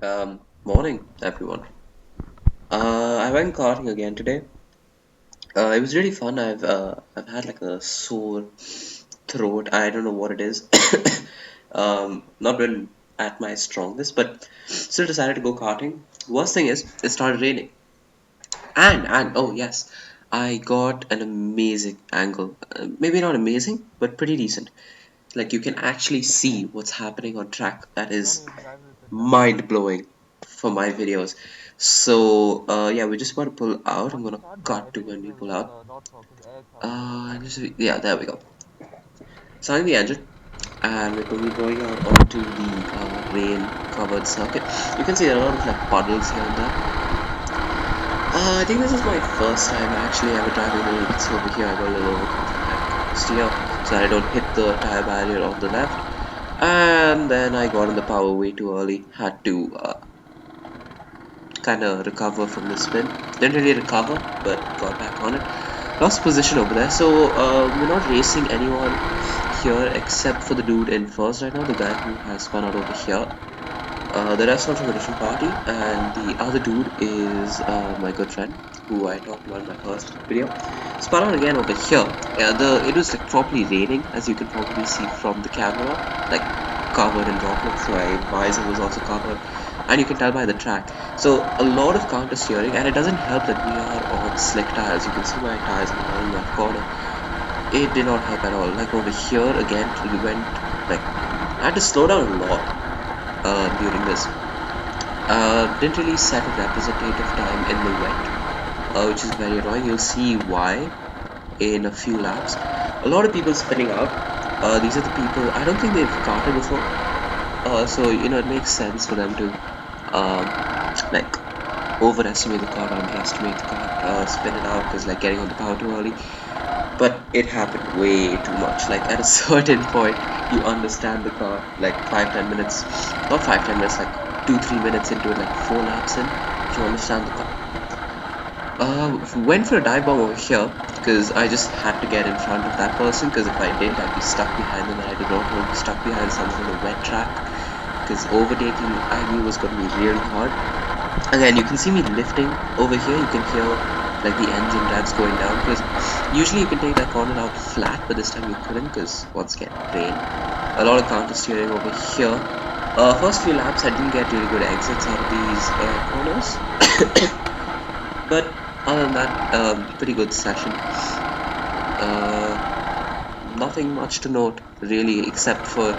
Morning, everyone. I went karting again today. It was really fun. I've had like a sore throat. I don't know what it is. Not been at my strongest, but still decided to go karting. Worst thing is, it started raining, and oh yes, I got an amazing angle. Maybe not amazing, but pretty decent. Like you can actually see what's happening on track. That is mind blowing for my videos. So yeah, we're just about to pull out. I'm gonna cut to when we pull out. Yeah, there we go. Starting the engine, and we're going to be going out onto the rain-covered circuit. You can see there are a lot of like puddles here and there. I think this is my first time actually ever driving over. You can see over here I got a little overconfident steer, so that I don't hit the tire barrier on the left. And then I got in the power way too early. Had to kind of recover from the spin. Didn't really recover, but got back on it. Lost position over there. So we're not racing anyone here except for the dude in first right now, the guy who has spun out over here. The rest are from a different party, and the other dude is my good friend who I talked about in my first video. Spun out again over here. It was like properly raining, as you can probably see from the camera, like covered in droplets. My visor was also covered, and you can tell by the track. So a lot of counter steering, and it doesn't help that we are on slick tires. You can see my tires in the left corner. It did not help at all. Like over here again, we went like I had to slow down a lot during this. Didn't really set a representative time in the wet, which is very annoying. You'll see why in a few laps. A lot of people spinning out. These are the people. I don't think they've karted before, so it makes sense for them to like overestimate the car, underestimate the car, spin it out because like getting on the power too early. But it happened way too much. Like at a certain point, you understand the car. Like 5-10 minutes, not 5-10 minutes, like 2-3 minutes into it, like 4 laps in, you understand the car. Went for a dive bomb over here because I just had to get in front of that person. Because if I didn't, I'd be stuck behind them, and I did not want to be stuck behind someone on a wet track. Because overtaking, I knew was going to be really hard. Again, you can see me lifting over here. You can hear like the engine revs going down because usually you can take that corner out flat, but this time you couldn't because once again rain. A lot of counter steering over here. First few laps I didn't get really good exits out of these corners, but other than that, pretty good session. Nothing much to note really, except for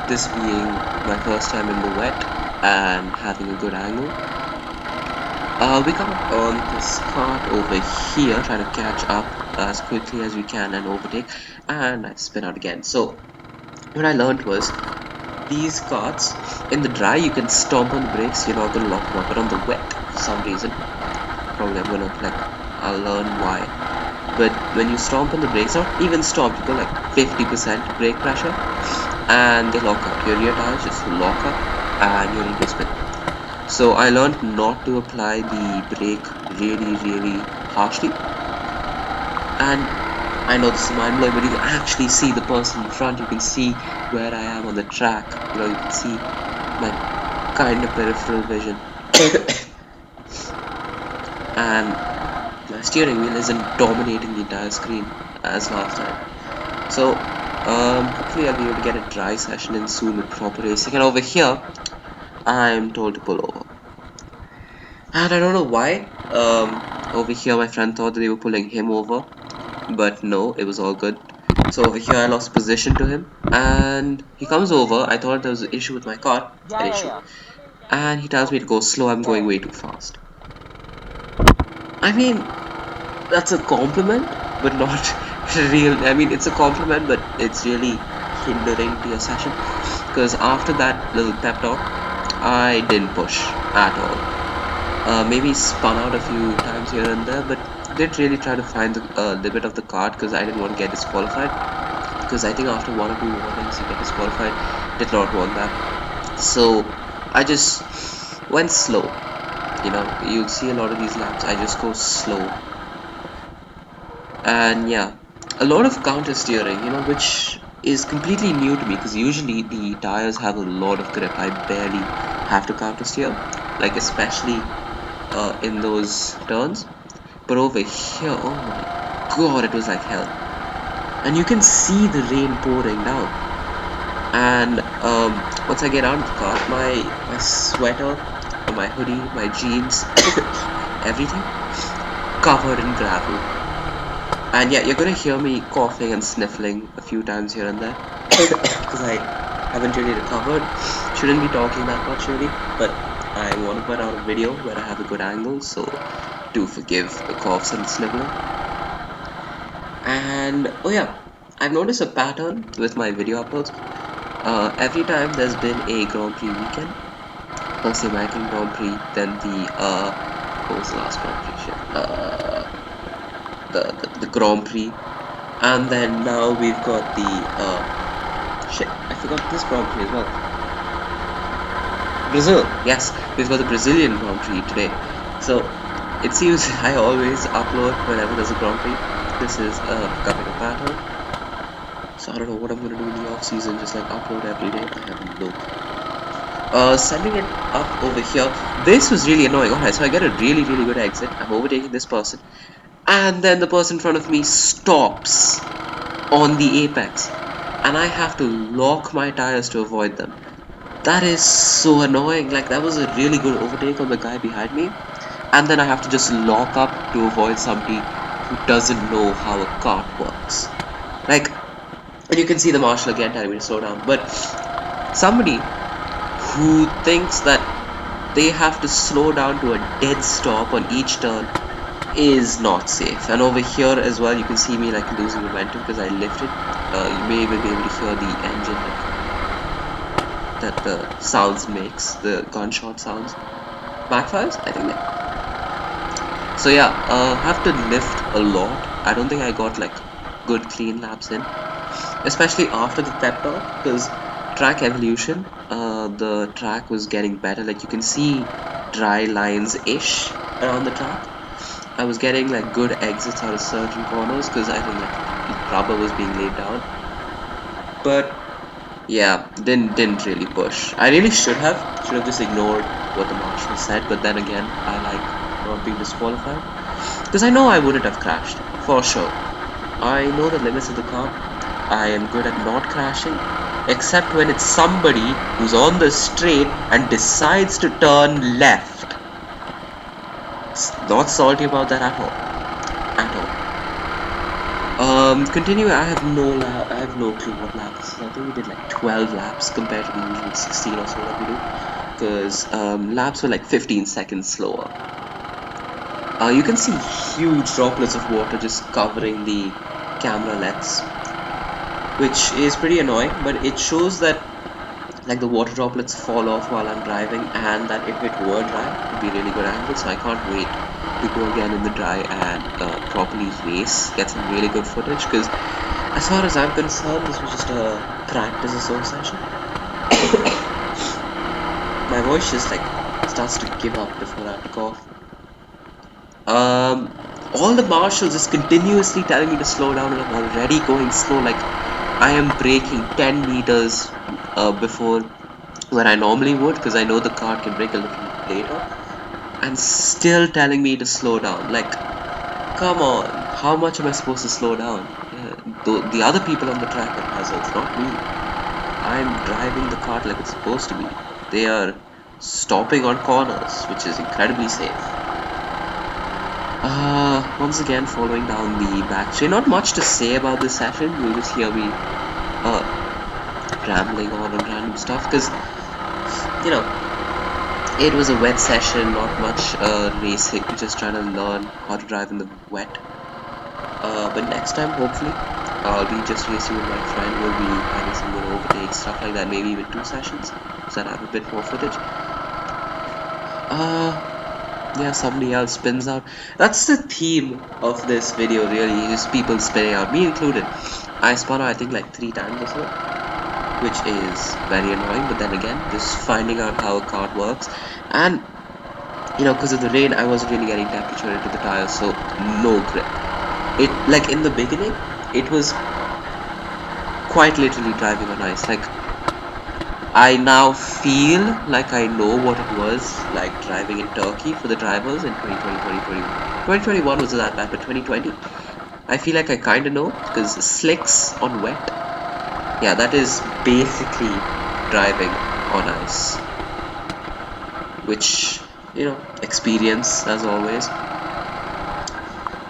this being my first time in the wet and having a good angle. We got on this cart over here, trying to catch up as quickly as we can and overtake, and I spin out again. So what I learned was these carts in the dry you can stomp on the brakes, you're not gonna lock them up, but on the wet for some reason, probably I'm gonna like I'll learn why. But when you stomp on the brakes, not even stomp, you go like 50% brake pressure, and they lock up. Your rear tires just lock up, and you're into spin. So I learned not to apply the brake really harshly, and I know this is mind blowing, but you can actually see the person in front. You can see where I am on the track. You can see my kind of peripheral vision, and my steering wheel isn't dominating the entire screen as last time. So hopefully I'll be able to get a dry session in soon with proper racing. And over here, I'm told to pull over. And I don't know why. Over here, my friend thought that they were pulling him over, but no, it was all good. So over here, I lost position to him, and he comes over. I thought there was an issue with my car, an issue, and he tells me to go slow. I'm going way too fast. I mean, that's a compliment, but not real. I mean, it's a compliment, but it's really hindering to your session. Because after that little pep talk, I didn't push at all. Maybe spun out a few times here and there, but didn't really try to find the limit of the card because I didn't want to get disqualified. Because I think after 1 or 2 warnings you get disqualified. Did not want that. So I just went slow. You'll see a lot of these laps. I just go slow. And yeah, a lot of counter steering, which is completely new to me because usually the tires have a lot of grip. I barely have to counter steer, like especially in those turns. But over here, oh my god, it was like hell. And you can see the rain pouring down. And once I get out of the car, my sweater, my hoodie, my jeans, everything covered in gravel. And yeah, you're gonna hear me coughing and sniffling a few times here and there because I haven't really recovered. Shouldn't be talking that much really, but I want to put out a video where I have a good angle, so do forgive the coughs and sniffling. And oh yeah, I've noticed a pattern with my video uploads. Every time there's been a Grand Prix weekend, first the American Grand Prix, then the what was the last Grand Prix? Shit. The Grand Prix, and then now we've got the shit. I forgot this Grand Prix as well. Brazil, yes, we've got the Brazilian Grand Prix today. So it seems I always upload whenever there's a Grand Prix. This is becoming a pattern. So I don't know what I'm gonna do in the off season. Just like upload every day. I have no clue. Sending it up over here. This was really annoying. Alright, so I get a really good exit. I'm overtaking this person, and then the person in front of me stops on the apex, and I have to lock my tires to avoid them. That is so annoying. Like, that was a really good overtake on the guy behind me, and then I have to just lock up to avoid somebody who doesn't know how a cart works. Like, and you can see the marshal again telling me to slow down, but somebody who thinks that they have to slow down to a dead stop on each turn is not safe. And over here as well, you can see me like losing momentum because I lifted. You may even be able to hear the engine that the sounds makes, the gunshot sounds. Backfires? I think that. So yeah, have to lift a lot. I don't think I got like good clean laps in, especially after the pep talk, because track evolution, the track was getting better. Like you can see dry lines ish around the track. I was getting like good exits out of certain corners because I think like rubber was being laid down. But yeah, didn't really push. I really should have just ignored what the marshal said. But then again, I like not being disqualified because I know I wouldn't have crashed for sure. I know the limits of the car. I am good at not crashing, except when it's somebody who's on the straight and decides to turn left. Not salty about that at all. At all. Continue. I have no clue what lap this is. I think we did like 12 laps compared to the usual 16 or so that we do, because laps were like 15 seconds slower. You can see huge droplets of water just covering the camera lens, which is pretty annoying, but it shows that like the water droplets fall off while I'm driving, and that if it were dry, it would be a really good angle. So I can't wait to go again in the dry and properly race, get some really good footage, because as far as I'm concerned, this was just a practice or so session. My voice just like starts to give up before I have to cough. All the marshals just continuously telling me to slow down, and I'm already going slow. Like I am braking 10 meters before where I normally would, because I know the car can brake a little later, and still telling me to slow down. Like, come on, how much am I supposed to slow down? The other people on the track are hazards, not me. I'm driving the car like it's supposed to be. They are stopping on corners, which is incredibly safe. Once again following down the back straight. Not much to say about this session. You'll just hear me rambling on random stuff, because you know, it was a wet session, not much racing, just trying to learn how to drive in the wet. But next time, hopefully, I'll be just racing with my friend. We'll be having some good overtakes, stuff like that, maybe even 2 sessions, so that I have a bit more footage. Yeah, somebody else spins out. That's the theme of this video, really, just people spinning out, me included. I spun out, I think, like 3 times or so, which is very annoying. But then again, just finding out how a cart works, and you know, because of the rain, I wasn't really getting temperature into the tires, so no grip. It, like in the beginning, it was quite literally driving on ice. Like I now feel like I know what it was like driving in Turkey for the drivers in 2020, 2021 wasn't that bad, but 2020, I feel like I kinda know because slicks on wet, yeah, that is basically driving on ice, which, experience as always.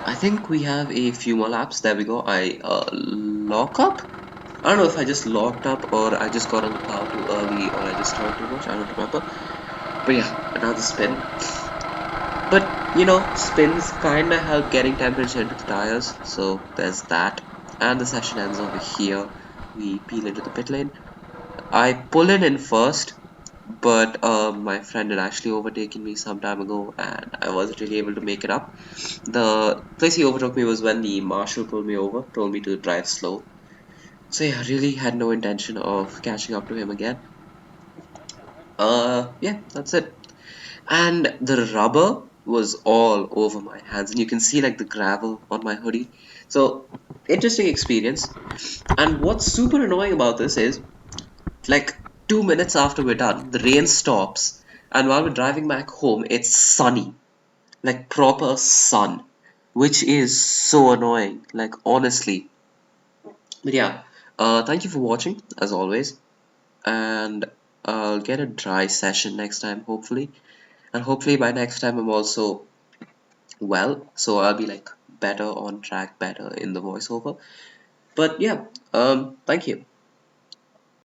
I think we have a few more laps. There we go. I lock up. I don't know if I just locked up or I just got on the car too early or I just turned too much. I don't remember. But yeah, another spin. But spins kinda help getting temperature into the tires, so there's that. And the session ends over here. We peel into the pit lane. I pull in first, but my friend had actually overtaken me some time ago, and I wasn't really able to make it up. The place he overtook me was when the marshal pulled me over, told me to drive slow. So yeah, I really had no intention of catching up to him again. Yeah, that's it. And the rubber was all over my hands, and you can see like the gravel on my hoodie. So interesting experience. And what's super annoying about this is like 2 minutes after we're done, the rain stops, and while we're driving back home, it's sunny, like proper sun, which is so annoying, like honestly. But yeah, thank you for watching as always, and I'll get a dry session next time, hopefully. And hopefully by next time I'm also well, so I'll be like better on track, better in the voiceover. But yeah, thank you.